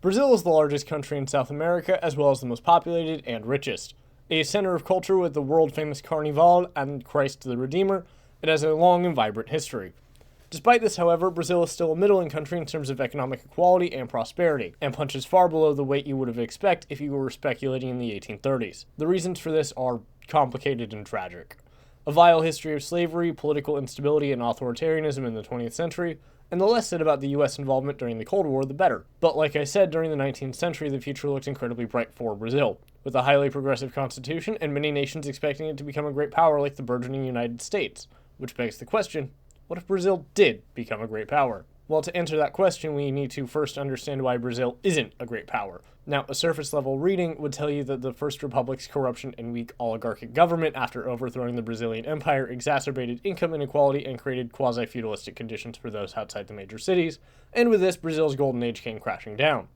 Brazil is the largest country in South America, as well as the most populated and richest. A center of culture with the world-famous Carnival and Christ the Redeemer, it has a long and vibrant history. Despite this, however, Brazil is still a middling country in terms of economic equality and prosperity, and punches far below the weight you would have expected if you were speculating in the 1830s. The reasons for this are complicated and tragic. A vile history of slavery, political instability, and authoritarianism in the 20th century, and the less said about the US involvement during the Cold War, the better. But like I said, during the 19th century, the future looked incredibly bright for Brazil, with a highly progressive constitution and many nations expecting it to become a great power like the burgeoning United States. Which begs the question, what if Brazil did become a great power? Well, to answer that question, we need to first understand why Brazil isn't a great power. Now, a surface-level reading would tell you that the First Republic's corruption and weak oligarchic government after overthrowing the Brazilian Empire exacerbated income inequality and created quasi-feudalistic conditions for those outside the major cities, and with this, Brazil's golden age came crashing down.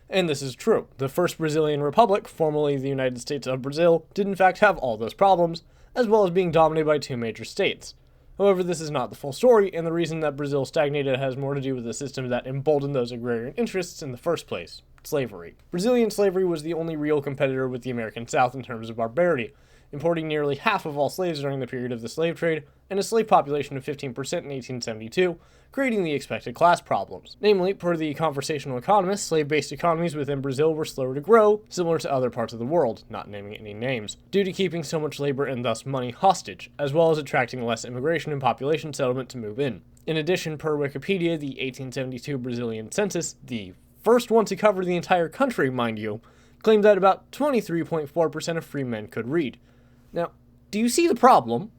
And this is true. The First Brazilian Republic, formerly the United States of Brazil, did in fact have all those problems, as well as being dominated by two major states. However, this is not the full story, and the reason that Brazil stagnated has more to do with the system that emboldened those agrarian interests in the first place: slavery. Brazilian slavery was the only real competitor with the American South in terms of barbarity, importing nearly half of all slaves during the period of the slave trade, and a slave population of 15% in 1872, creating the expected class problems. Namely, per the conversational economist, slave-based economies within Brazil were slower to grow, similar to other parts of the world, not naming any names, due to keeping so much labor and thus money hostage, as well as attracting less immigration and population settlement to move in. In addition, per Wikipedia, the 1872 Brazilian census, the first one to cover the entire country, mind you, claimed that about 23.4% of free men could read. Now, do you see the problem?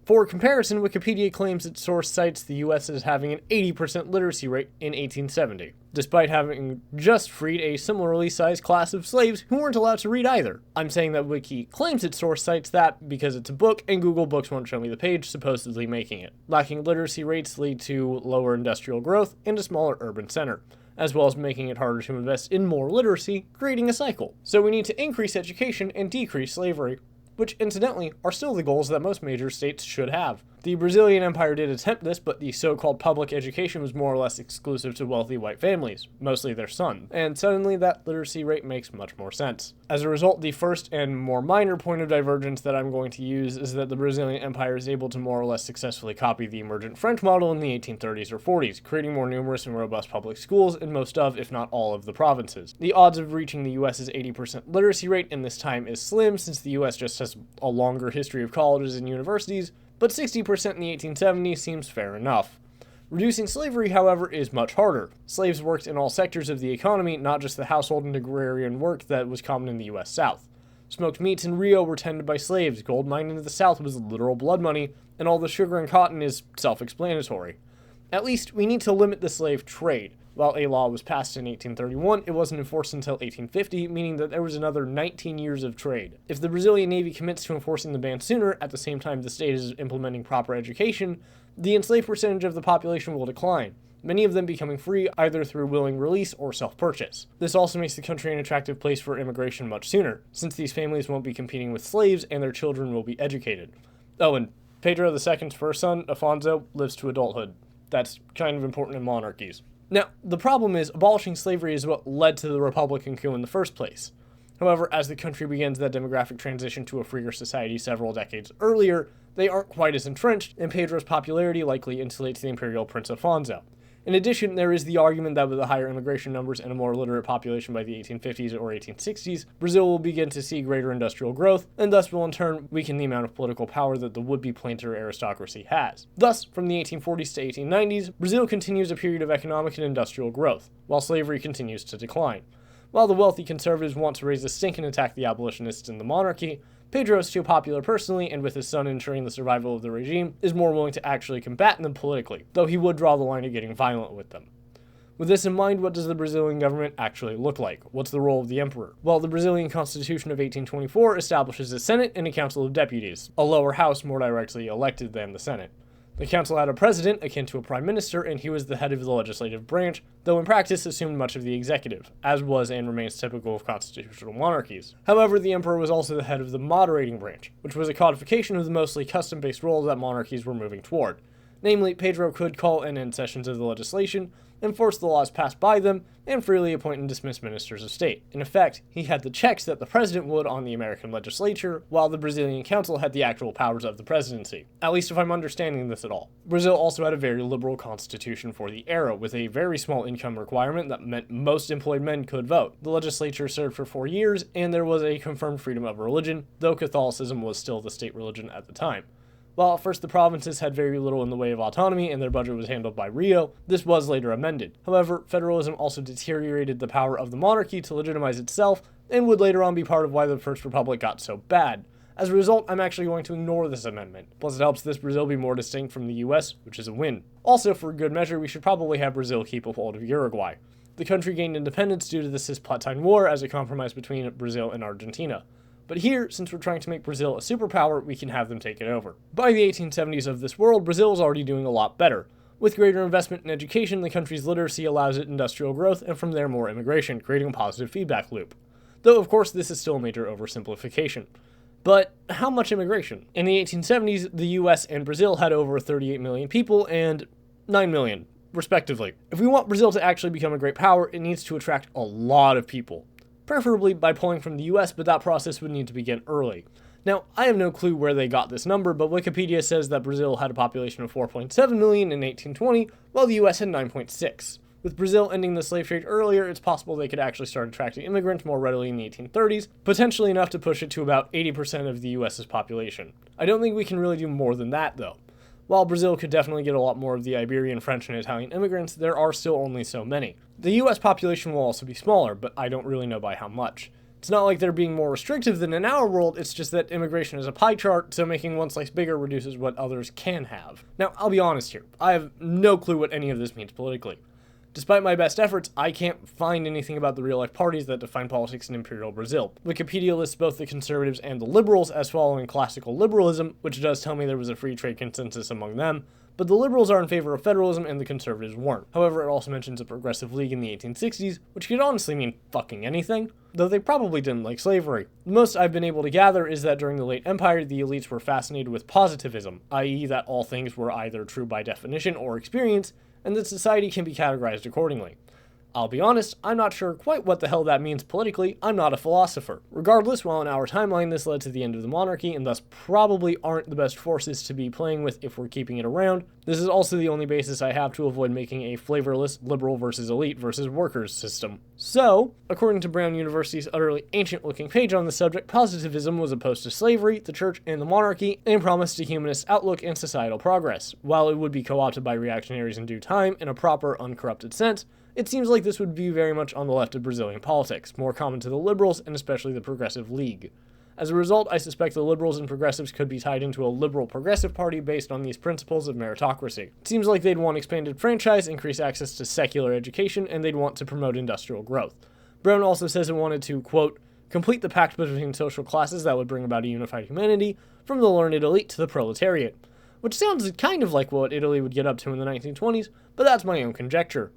For comparison, Wikipedia claims its source cites the US as having an 80% literacy rate in 1870, despite having just freed a similarly sized class of slaves who weren't allowed to read either. I'm saying that Wiki claims its source cites that because it's a book, and Google Books won't show me the page supposedly making it. Lacking literacy rates lead to lower industrial growth and a smaller urban center, as well as making it harder to invest in more literacy, creating a cycle. So we need to increase education and decrease slavery, which incidentally are still the goals that most major states should have. The Brazilian Empire did attempt this, but the so-called public education was more or less exclusive to wealthy white families, mostly their sons, and suddenly that literacy rate makes much more sense. As a result, the first and more minor point of divergence that I'm going to use is that the Brazilian Empire is able to more or less successfully copy the emergent French model in the 1830s or 40s, creating more numerous and robust public schools in most of, if not all of, the provinces. The odds of reaching the US's 80% literacy rate in this time is slim, since the US just has a longer history of colleges and universities, but 60% in the 1870s seems fair enough. Reducing slavery, however, is much harder. Slaves worked in all sectors of the economy, not just the household and agrarian work that was common in the US South. Smoked meats in Rio were tended by slaves, gold mining in the South was literal blood money, and all the sugar and cotton is self-explanatory. At least, we need to limit the slave trade. While a law was passed in 1831, it wasn't enforced until 1850, meaning that there was another 19 years of trade. If the Brazilian Navy commits to enforcing the ban sooner, at the same time the state is implementing proper education, the enslaved percentage of the population will decline, many of them becoming free either through willing release or self-purchase. This also makes the country an attractive place for immigration much sooner, since these families won't be competing with slaves and their children will be educated. Oh, and Pedro II's first son, Afonso, lives to adulthood. That's kind of important in monarchies. Now, the problem is, abolishing slavery is what led to the Republican coup in the first place. However, as the country begins that demographic transition to a freer society several decades earlier, they aren't quite as entrenched, and Pedro's popularity likely insulates the imperial Prince Afonso. In addition, there is the argument that with the higher immigration numbers and a more literate population by the 1850s or 1860s, Brazil will begin to see greater industrial growth, and thus will in turn weaken the amount of political power that the would-be planter aristocracy has. Thus, from the 1840s to 1890s, Brazil continues a period of economic and industrial growth, while slavery continues to decline. While the wealthy conservatives want to raise a stink and attack the abolitionists in the monarchy, Pedro is too popular personally, and with his son ensuring the survival of the regime, is more willing to actually combat them politically, though he would draw the line at getting violent with them. With this in mind, what does the Brazilian government actually look like? What's the role of the emperor? Well, the Brazilian Constitution of 1824 establishes a Senate and a Council of Deputies, a lower house more directly elected than the Senate. The council had a president, akin to a prime minister, and he was the head of the legislative branch, though in practice assumed much of the executive, as was and remains typical of constitutional monarchies. However, the emperor was also the head of the moderating branch, which was a codification of the mostly custom-based role that monarchies were moving toward. Namely, Pedro could call and end sessions of the legislation, enforce the laws passed by them, and freely appoint and dismiss ministers of state. In effect, he had the checks that the president would on the American legislature, while the Brazilian council had the actual powers of the presidency, at least if I'm understanding this at all. Brazil also had a very liberal constitution for the era, with a very small income requirement that meant most employed men could vote. The legislature served for 4 years, and there was a confirmed freedom of religion, though Catholicism was still the state religion at the time. While at first the provinces had very little in the way of autonomy and their budget was handled by Rio, this was later amended. However, federalism also deteriorated the power of the monarchy to legitimize itself, and would later on be part of why the First Republic got so bad. As a result, I'm actually going to ignore this amendment. Plus, it helps this Brazil be more distinct from the US, which is a win. Also, for good measure, we should probably have Brazil keep a hold of Uruguay. The country gained independence due to the Cisplatin War as a compromise between Brazil and Argentina. But here, since we're trying to make Brazil a superpower, we can have them take it over. By the 1870s of this world, Brazil is already doing a lot better. With greater investment in education, the country's literacy allows it industrial growth, and from there more immigration, creating a positive feedback loop. Though, of course, this is still a major oversimplification. But how much immigration? In the 1870s, the US and Brazil had over 38 million people and 9 million, respectively. If we want Brazil to actually become a great power, it needs to attract a lot of people. Preferably by pulling from the US, but that process would need to begin early. Now, I have no clue where they got this number, but Wikipedia says that Brazil had a population of 4.7 million in 1820, while the US had 9.6. With Brazil ending the slave trade earlier, it's possible they could actually start attracting immigrants more readily in the 1830s, potentially enough to push it to about 80% of the US's population. I don't think we can really do more than that, though. While Brazil could definitely get a lot more of the Iberian, French, and Italian immigrants, there are still only so many. The US population will also be smaller, but I don't really know by how much. It's not like they're being more restrictive than in our world, it's just that immigration is a pie chart, so making one slice bigger reduces what others can have. Now, I'll be honest here, I have no clue what any of this means politically. Despite my best efforts, I can't find anything about the real-life parties that define politics in Imperial Brazil. Wikipedia lists both the conservatives and the liberals as following classical liberalism, which does tell me there was a free trade consensus among them, but the liberals are in favor of federalism and the conservatives weren't. However, it also mentions a progressive league in the 1860s, which could honestly mean fucking anything, though they probably didn't like slavery. The most I've been able to gather is that during the late empire, the elites were fascinated with positivism, i.e. that all things were either true by definition or experience, and that society can be categorized accordingly. I'll be honest, I'm not sure quite what the hell that means politically, I'm not a philosopher. Regardless, while in our timeline this led to the end of the monarchy and thus probably aren't the best forces to be playing with if we're keeping it around, this is also the only basis I have to avoid making a flavorless liberal versus elite versus workers system. So, according to Brown University's utterly ancient-looking page on the subject, positivism was opposed to slavery, the church, and the monarchy, and promised a humanist outlook and societal progress. While it would be co-opted by reactionaries in due time in a proper, uncorrupted sense, it seems like this would be very much on the left of Brazilian politics, more common to the liberals and especially the Progressive League. As a result, I suspect the liberals and progressives could be tied into a liberal progressive party based on these principles of meritocracy. It seems like they'd want expanded franchise, increase access to secular education, and they'd want to promote industrial growth. Brown also says it wanted to, quote, complete the pact between social classes that would bring about a unified humanity, from the learned elite to the proletariat. Which sounds kind of like what Italy would get up to in the 1920s, but that's my own conjecture.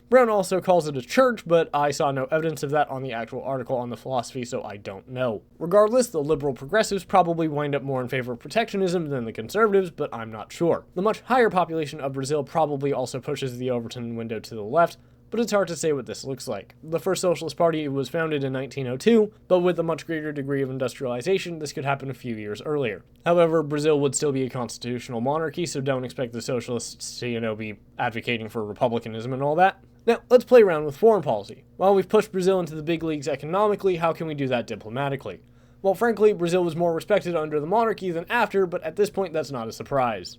Brown also calls it a church, but I saw no evidence of that on the actual article on the philosophy, so I don't know. Regardless, the liberal progressives probably wind up more in favor of protectionism than the conservatives, but I'm not sure. The much higher population of Brazil probably also pushes the Overton window to the left, but it's hard to say what this looks like. The first Socialist Party was founded in 1902, but with a much greater degree of industrialization, this could happen a few years earlier. However, Brazil would still be a constitutional monarchy, so don't expect the socialists to, be advocating for republicanism and all that. Now, let's play around with foreign policy. While we've pushed Brazil into the big leagues economically, how can we do that diplomatically? Well, frankly, Brazil was more respected under the monarchy than after, but at this point that's not a surprise.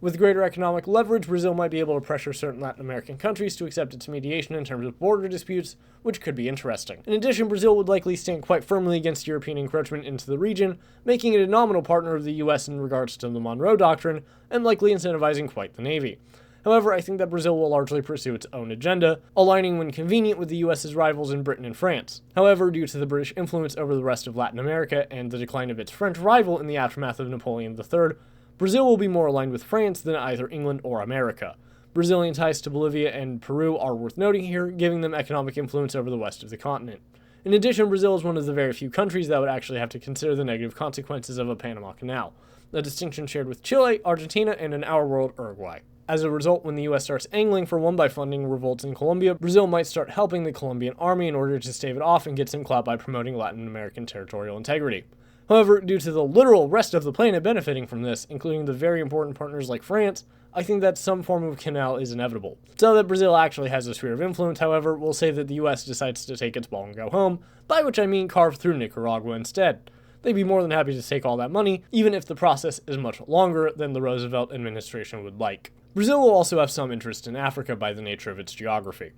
With greater economic leverage, Brazil might be able to pressure certain Latin American countries to accept its mediation in terms of border disputes, which could be interesting. In addition, Brazil would likely stand quite firmly against European encroachment into the region, making it a nominal partner of the US in regards to the Monroe Doctrine, and likely incentivizing quite the Navy. However, I think that Brazil will largely pursue its own agenda, aligning when convenient with the US's rivals in Britain and France. However, due to the British influence over the rest of Latin America and the decline of its French rival in the aftermath of Napoleon III, Brazil will be more aligned with France than either England or America. Brazilian ties to Bolivia and Peru are worth noting here, giving them economic influence over the west of the continent. In addition, Brazil is one of the very few countries that would actually have to consider the negative consequences of a Panama Canal, a distinction shared with Chile, Argentina, and in our world, Uruguay. As a result, when the US starts angling for one by funding revolts in Colombia, Brazil might start helping the Colombian army in order to stave it off and get some clout by promoting Latin American territorial integrity. However, due to the literal rest of the planet benefiting from this, including the very important partners like France, I think that some form of canal is inevitable. So that Brazil actually has a sphere of influence, however, we'll say that the US decides to take its ball and go home, by which I mean carve through Nicaragua instead. They'd be more than happy to take all that money, even if the process is much longer than the Roosevelt administration would like. Brazil will also have some interest in Africa by the nature of its geography.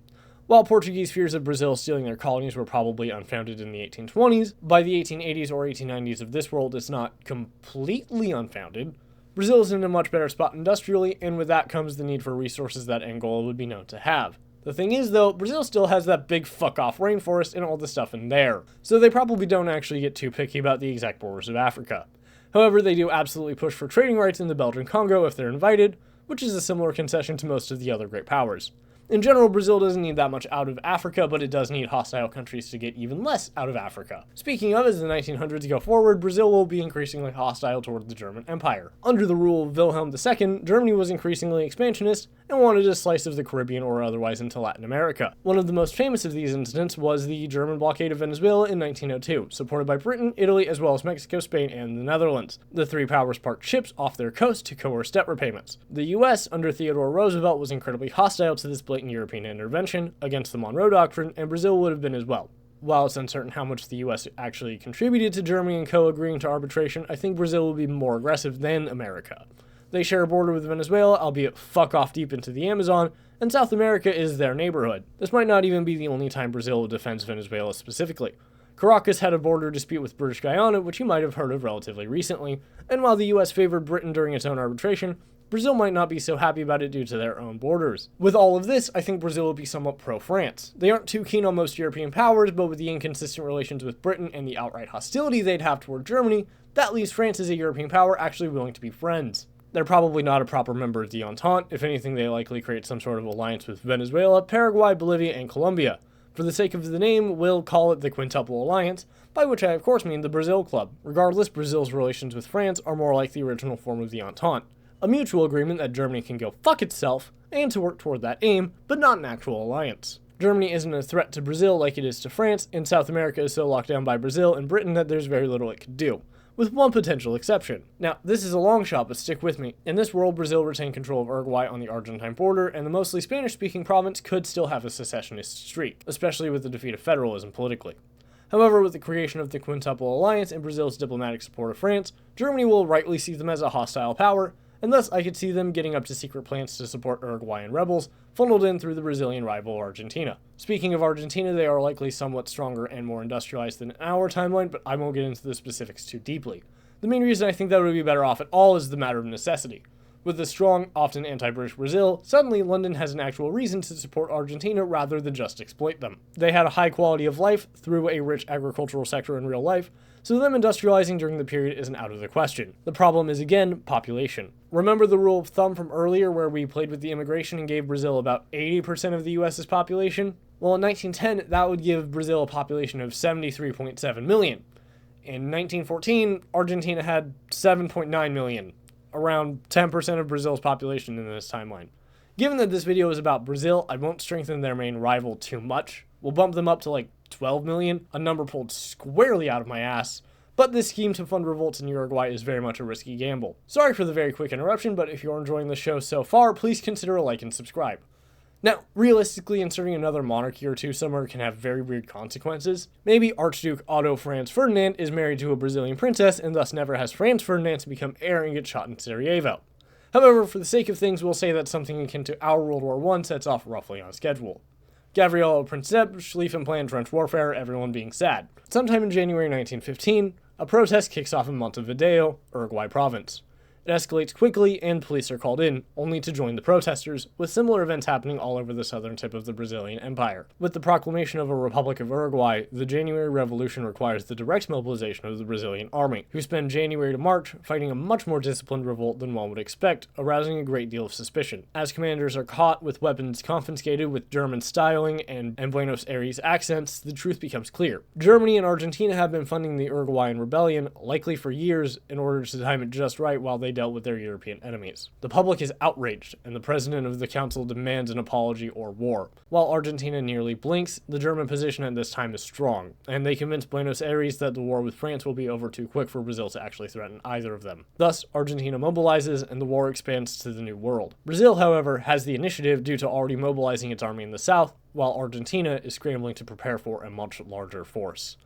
While Portuguese fears of Brazil stealing their colonies were probably unfounded in the 1820s, by the 1880s or 1890s of this world it's not completely unfounded. Brazil is in a much better spot industrially, and with that comes the need for resources that Angola would be known to have. The thing is, though, Brazil still has that big fuck-off rainforest and all the stuff in there, so they probably don't actually get too picky about the exact borders of Africa. However, they do absolutely push for trading rights in the Belgian Congo if they're invited, which is a similar concession to most of the other great powers. In general, Brazil doesn't need that much out of Africa, but it does need hostile countries to get even less out of Africa. Speaking of, as the 1900s go forward, Brazil will be increasingly hostile toward the German Empire. Under the rule of Wilhelm II, Germany was increasingly expansionist and wanted a slice of the Caribbean or otherwise into Latin America. One of the most famous of these incidents was the German blockade of Venezuela in 1902, supported by Britain, Italy, as well as Mexico, Spain, and the Netherlands. The three powers parked ships off their coast to coerce debt repayments. The US, under Theodore Roosevelt, was incredibly hostile to this blatant European intervention against the Monroe Doctrine, and Brazil would have been as well. While it's uncertain how much the US actually contributed to Germany and co agreeing to arbitration, I think Brazil will be more aggressive than America. They share a border with Venezuela, albeit fuck off deep into the Amazon, and South America is their neighborhood. This might not even be the only time Brazil defends Venezuela specifically. Caracas had a border dispute with British Guyana, which you might have heard of relatively recently, and while the US favored Britain during its own arbitration, Brazil might not be so happy about it due to their own borders. With all of this, I think Brazil will be somewhat pro-France. They aren't too keen on most European powers, but with the inconsistent relations with Britain and the outright hostility they'd have toward Germany, that leaves France as a European power actually willing to be friends. They're probably not a proper member of the Entente. If anything, they likely create some sort of alliance with Venezuela, Paraguay, Bolivia, and Colombia. For the sake of the name, we'll call it the Quintuple Alliance, by which I of course mean the Brazil Club. Regardless, Brazil's relations with France are more like the original form of the Entente. A mutual agreement that Germany can go fuck itself, and to work toward that aim, but not an actual alliance. Germany isn't a threat to Brazil like it is to France, and South America is so locked down by Brazil and Britain that there's very little it could do, with one potential exception. Now, this is a long shot, but stick with me. In this world, Brazil retained control of Uruguay on the Argentine border, and the mostly Spanish-speaking province could still have a secessionist streak, especially with the defeat of federalism politically. However, with the creation of the Quintuple Alliance and Brazil's diplomatic support of France, Germany will rightly see them as a hostile power, and thus I could see them getting up to secret plans to support Uruguayan rebels, funneled in through the Brazilian rival Argentina. Speaking of Argentina, they are likely somewhat stronger and more industrialized than our timeline, but I won't get into the specifics too deeply. The main reason I think that would be better off at all is the matter of necessity. With a strong, often anti-British Brazil, suddenly London has an actual reason to support Argentina rather than just exploit them. They had a high quality of life through a rich agricultural sector in real life, so them industrializing during the period isn't out of the question. The problem is, again, population. Remember the rule of thumb from earlier where we played with the immigration and gave Brazil about 80% of the US's population? Well, in 1910, that would give Brazil a population of 73.7 million. In 1914, Argentina had 7.9 million. Around 10% of Brazil's population in this timeline. Given that this video is about Brazil, I won't strengthen their main rival too much. We'll bump them up to like 12 million, a number pulled squarely out of my ass. But this scheme to fund revolts in Uruguay is very much a risky gamble. Sorry for the very quick interruption, but if you're enjoying the show so far, please consider a like and subscribe. Now, realistically, inserting another monarchy or two somewhere can have very weird consequences. Maybe Archduke Otto Franz Ferdinand is married to a Brazilian princess and thus never has Franz Ferdinand to become heir and get shot in Sarajevo. However, for the sake of things, we'll say that something akin to our World War I sets off roughly on schedule. Gavrilo Princip, Schlieffen planned trench warfare, everyone being sad. Sometime in January 1915, a protest kicks off in Montevideo, Uruguay province. It escalates quickly, and police are called in, only to join the protesters, with similar events happening all over the southern tip of the Brazilian Empire. With the proclamation of a Republic of Uruguay, the January Revolution requires the direct mobilization of the Brazilian army, who spend January to March fighting a much more disciplined revolt than one would expect, arousing a great deal of suspicion. As commanders are caught with weapons confiscated with German styling and Buenos Aires accents, the truth becomes clear. Germany and Argentina have been funding the Uruguayan rebellion, likely for years, in order to time it just right while they dealt with their European enemies. The public is outraged, and the president of the council demands an apology or war. While Argentina nearly blinks, the German position at this time is strong, and they convince Buenos Aires that the war with France will be over too quick for Brazil to actually threaten either of them. Thus, Argentina mobilizes, and the war expands to the New World. Brazil, however, has the initiative due to already mobilizing its army in the south, while Argentina is scrambling to prepare for a much larger force.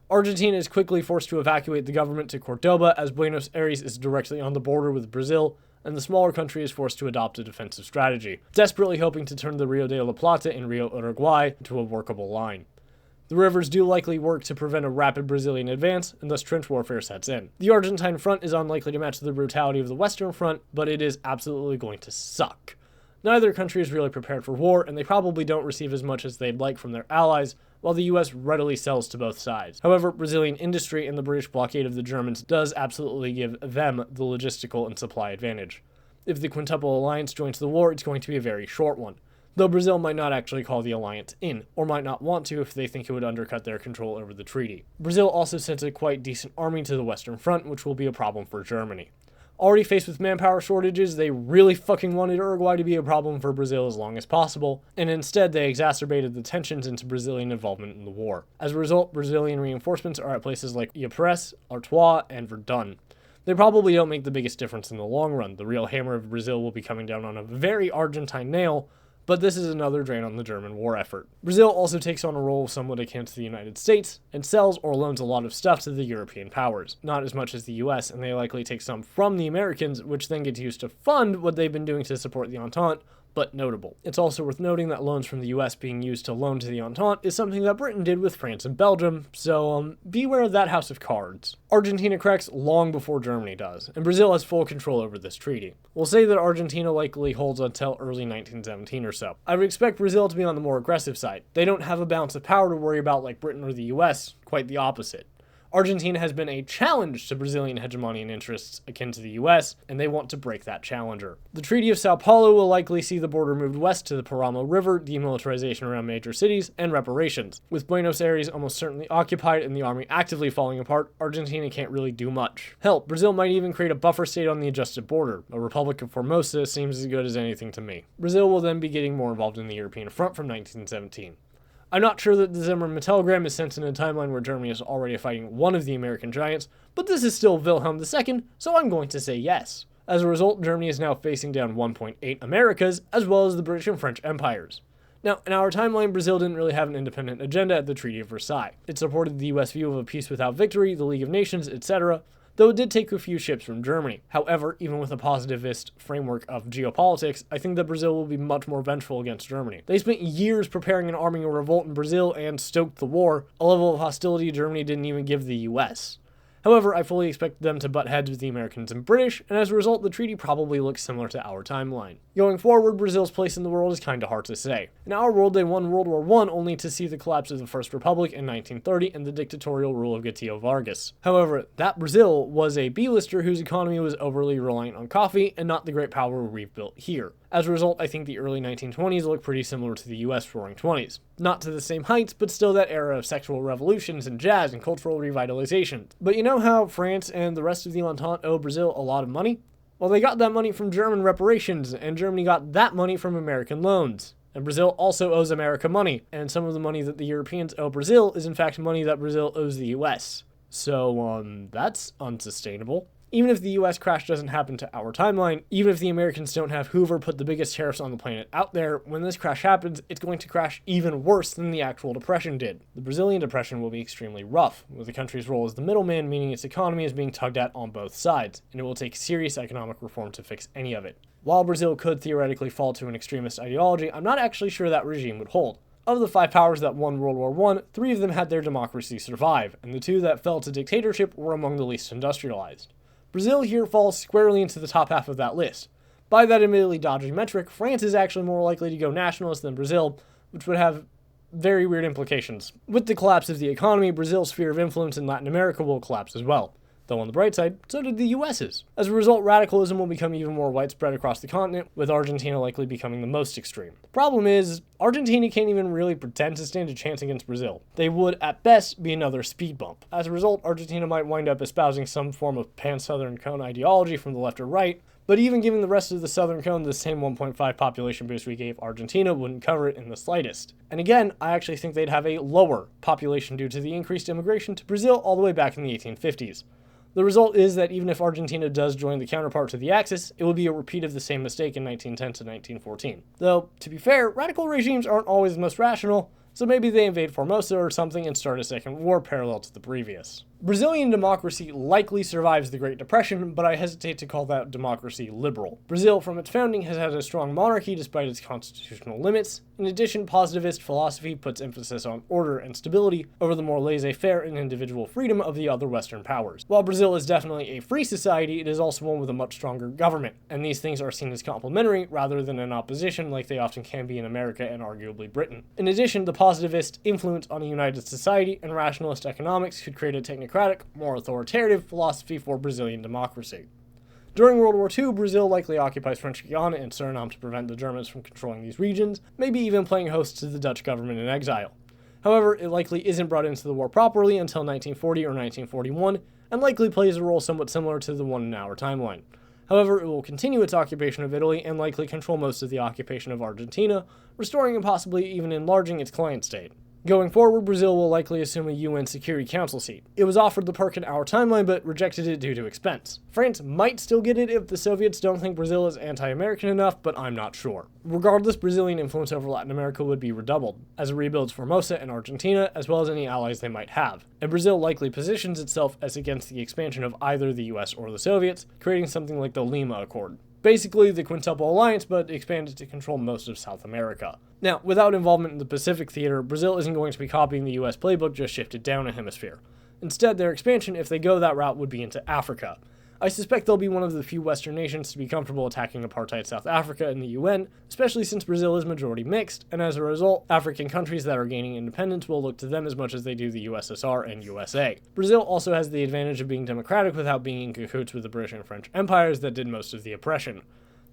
Argentina is quickly forced to evacuate the government to Cordoba, as Buenos Aires is directly on the border with Brazil, and the smaller country is forced to adopt a defensive strategy, desperately hoping to turn the Rio de la Plata in Rio Uruguay into a workable line. The rivers do likely work to prevent a rapid Brazilian advance, and thus trench warfare sets in. The Argentine front is unlikely to match the brutality of the Western front, but it is absolutely going to suck. Neither country is really prepared for war, and they probably don't receive as much as they'd like from their allies, while the US readily sells to both sides. However, Brazilian industry and the British blockade of the Germans does absolutely give them the logistical and supply advantage. If the Quintuple Alliance joins the war, it's going to be a very short one, though Brazil might not actually call the alliance in, or might not want to if they think it would undercut their control over the treaty. Brazil also sends a quite decent army to the Western Front, which will be a problem for Germany. Already faced with manpower shortages, they really fucking wanted Uruguay to be a problem for Brazil as long as possible, and instead they exacerbated the tensions into Brazilian involvement in the war. As a result, Brazilian reinforcements are at places like Ypres, Artois, and Verdun. They probably don't make the biggest difference in the long run. The real hammer of Brazil will be coming down on a very Argentine nail, but this is another drain on the German war effort. Brazil also takes on a role somewhat akin to the United States, and sells or loans a lot of stuff to the European powers. Not as much as the US, and they likely take some from the Americans, which then gets used to fund what they've been doing to support the Entente, but notable. It's also worth noting that loans from the US being used to loan to the Entente is something that Britain did with France and Belgium, so beware of that house of cards. Argentina cracks long before Germany does, and Brazil has full control over this treaty. We'll say that Argentina likely holds until early 1917 or so. I would expect Brazil to be on the more aggressive side. They don't have a balance of power to worry about like Britain or the US, quite the opposite. Argentina has been a challenge to Brazilian hegemony and interests akin to the US, and they want to break that challenger. The Treaty of São Paulo will likely see the border moved west to the Paramo River, demilitarization around major cities, and reparations. With Buenos Aires almost certainly occupied and the army actively falling apart, Argentina can't really do much. Hell, Brazil might even create a buffer state on the adjusted border. A Republic of Formosa seems as good as anything to me. Brazil will then be getting more involved in the European front from 1917. I'm not sure that the Zimmermann telegram is sent in a timeline where Germany is already fighting one of the American giants, but this is still Wilhelm II, so I'm going to say yes. As a result, Germany is now facing down 1.8 Americas, as well as the British and French empires. Now, in our timeline, Brazil didn't really have an independent agenda at the Treaty of Versailles. It supported the US view of a peace without victory, the League of Nations, etc., though it did take a few ships from Germany. However, even with a positivist framework of geopolitics, I think that Brazil will be much more vengeful against Germany. They spent years preparing and arming a revolt in Brazil and stoked the war, a level of hostility Germany didn't even give the US. However, I fully expect them to butt heads with the Americans and British, and as a result, the treaty probably looks similar to our timeline. Going forward, Brazil's place in the world is kinda hard to say. In our world, they won World War I only to see the collapse of the First Republic in 1930 and the dictatorial rule of Getúlio Vargas. However, that Brazil was a B-lister whose economy was overly reliant on coffee and not the great power we've built here. As a result, I think the early 1920s look pretty similar to the US Roaring Twenties. Not to the same heights, but still that era of sexual revolutions and jazz and cultural revitalization. But you know how France and the rest of the Entente owe Brazil a lot of money? Well, they got that money from German reparations, and Germany got that money from American loans. And Brazil also owes America money, and some of the money that the Europeans owe Brazil is in fact money that Brazil owes the US. So, that's unsustainable. Even if the US crash doesn't happen to our timeline, even if the Americans don't have Hoover put the biggest tariffs on the planet out there, when this crash happens, it's going to crash even worse than the actual depression did. The Brazilian depression will be extremely rough, with the country's role as the middleman meaning its economy is being tugged at on both sides, and it will take serious economic reform to fix any of it. While Brazil could theoretically fall to an extremist ideology, I'm not actually sure that regime would hold. Of the 5 powers that won World War I, 3 of them had their democracy survive, and the 2 that fell to dictatorship were among the least industrialized. Brazil here falls squarely into the top half of that list. By that admittedly dodgy metric, France is actually more likely to go nationalist than Brazil, which would have very weird implications. With the collapse of the economy, Brazil's sphere of influence in Latin America will collapse as well. Though on the bright side, so did the US's. As a result, radicalism will become even more widespread across the continent, with Argentina likely becoming the most extreme. The problem is, Argentina can't even really pretend to stand a chance against Brazil. They would, at best, be another speed bump. As a result, Argentina might wind up espousing some form of pan-Southern cone ideology from the left or right, but even giving the rest of the Southern cone the same 1.5 population boost we gave Argentina wouldn't cover it in the slightest. And again, I actually think they'd have a lower population due to the increased immigration to Brazil all the way back in the 1850s. The result is that even if Argentina does join the counterpart to the Axis, it will be a repeat of the same mistake in 1910 to 1914. Though, to be fair, radical regimes aren't always the most rational, so maybe they invade Formosa or something and start a second war parallel to the previous. Brazilian democracy likely survives the Great Depression, but I hesitate to call that democracy liberal. Brazil, from its founding, has had a strong monarchy despite its constitutional limits. In addition, positivist philosophy puts emphasis on order and stability over the more laissez-faire and individual freedom of the other Western powers. While Brazil is definitely a free society, it is also one with a much stronger government, and these things are seen as complementary rather than in opposition like they often can be in America and arguably Britain. In addition, the positivist influence on a united society and rationalist economics could create a technocratic, more authoritative philosophy for Brazilian democracy. During World War II, Brazil likely occupies French Guiana and Suriname to prevent the Germans from controlling these regions, maybe even playing host to the Dutch government in exile. However, it likely isn't brought into the war properly until 1940 or 1941, and likely plays a role somewhat similar to the one in our timeline. However, it will continue its occupation of Italy and likely control most of the occupation of Argentina, restoring and possibly even enlarging its client state. Going forward, Brazil will likely assume a UN Security Council seat. It was offered the perk in our timeline, but rejected it due to expense. France might still get it if the Soviets don't think Brazil is anti-American enough, but I'm not sure. Regardless, Brazilian influence over Latin America would be redoubled, as it rebuilds Formosa and Argentina, as well as any allies they might have. And Brazil likely positions itself as against the expansion of either the US or the Soviets, creating something like the Lima Accord. Basically the Quintuple Alliance, but expanded to control most of South America. Now, without involvement in the Pacific theater, Brazil isn't going to be copying the US playbook just shifted down a hemisphere. Instead, their expansion, if they go that route, would be into Africa. I suspect they'll be one of the few Western nations to be comfortable attacking apartheid South Africa in the UN, especially since Brazil is majority mixed, and as a result, African countries that are gaining independence will look to them as much as they do the USSR and USA. Brazil also has the advantage of being democratic without being in cahoots with the British and French empires that did most of the oppression.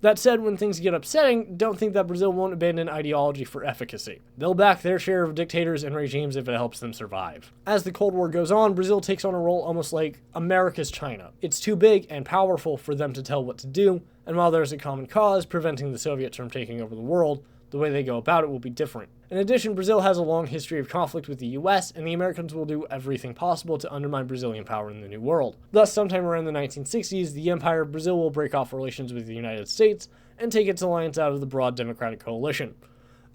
That said, when things get upsetting, don't think that Brazil won't abandon ideology for efficacy. They'll back their share of dictators and regimes if it helps them survive. As the Cold War goes on, Brazil takes on a role almost like America's China. It's too big and powerful for them to tell what to do, and while there's a common cause preventing the Soviets from taking over the world, the way they go about it will be different. In addition, Brazil has a long history of conflict with the US, and the Americans will do everything possible to undermine Brazilian power in the New World. Thus, sometime around the 1960s, the Empire of Brazil will break off relations with the United States and take its alliance out of the broad democratic coalition.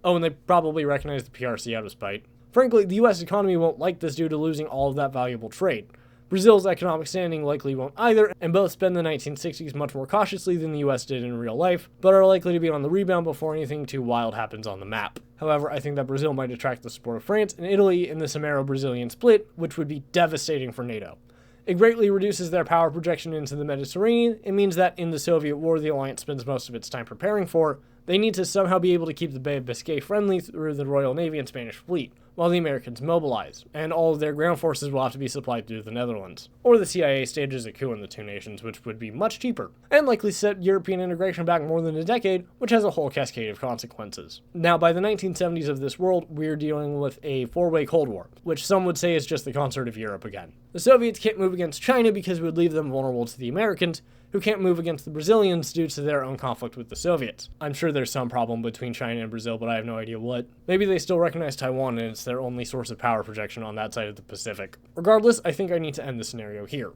Oh, and they probably recognize the PRC out of spite. Frankly, the US economy won't like this due to losing all of that valuable trade. Brazil's economic standing likely won't either, and both spend the 1960s much more cautiously than the US did in real life, but are likely to be on the rebound before anything too wild happens on the map. However, I think that Brazil might attract the support of France and Italy in the Samaro-Brazilian split, which would be devastating for NATO. It greatly reduces their power projection into the Mediterranean. It means that in the Soviet war the alliance spends most of its time preparing for, they need to somehow be able to keep the Bay of Biscay friendly through the Royal Navy and Spanish fleet, while the Americans mobilize, and all of their ground forces will have to be supplied through the Netherlands. Or the CIA stages a coup in the two nations, which would be much cheaper, and likely set European integration back more than a decade, which has a whole cascade of consequences. Now, by the 1970s of this world, we're dealing with a four-way Cold War, which some would say is just the concert of Europe again. The Soviets can't move against China because it would leave them vulnerable to the Americans, who can't move against the Brazilians due to their own conflict with the Soviets. I'm sure there's some problem between China and Brazil, but I have no idea what. Maybe they still recognize Taiwan and it's their only source of power projection on that side of the Pacific. Regardless, I think I need to end the scenario here.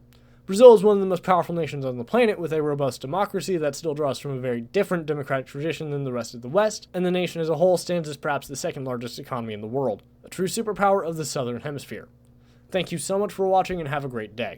Brazil is one of the most powerful nations on the planet with a robust democracy that still draws from a very different democratic tradition than the rest of the West, and the nation as a whole stands as perhaps the second largest economy in the world, a true superpower of the Southern Hemisphere. Thank you so much for watching and have a great day.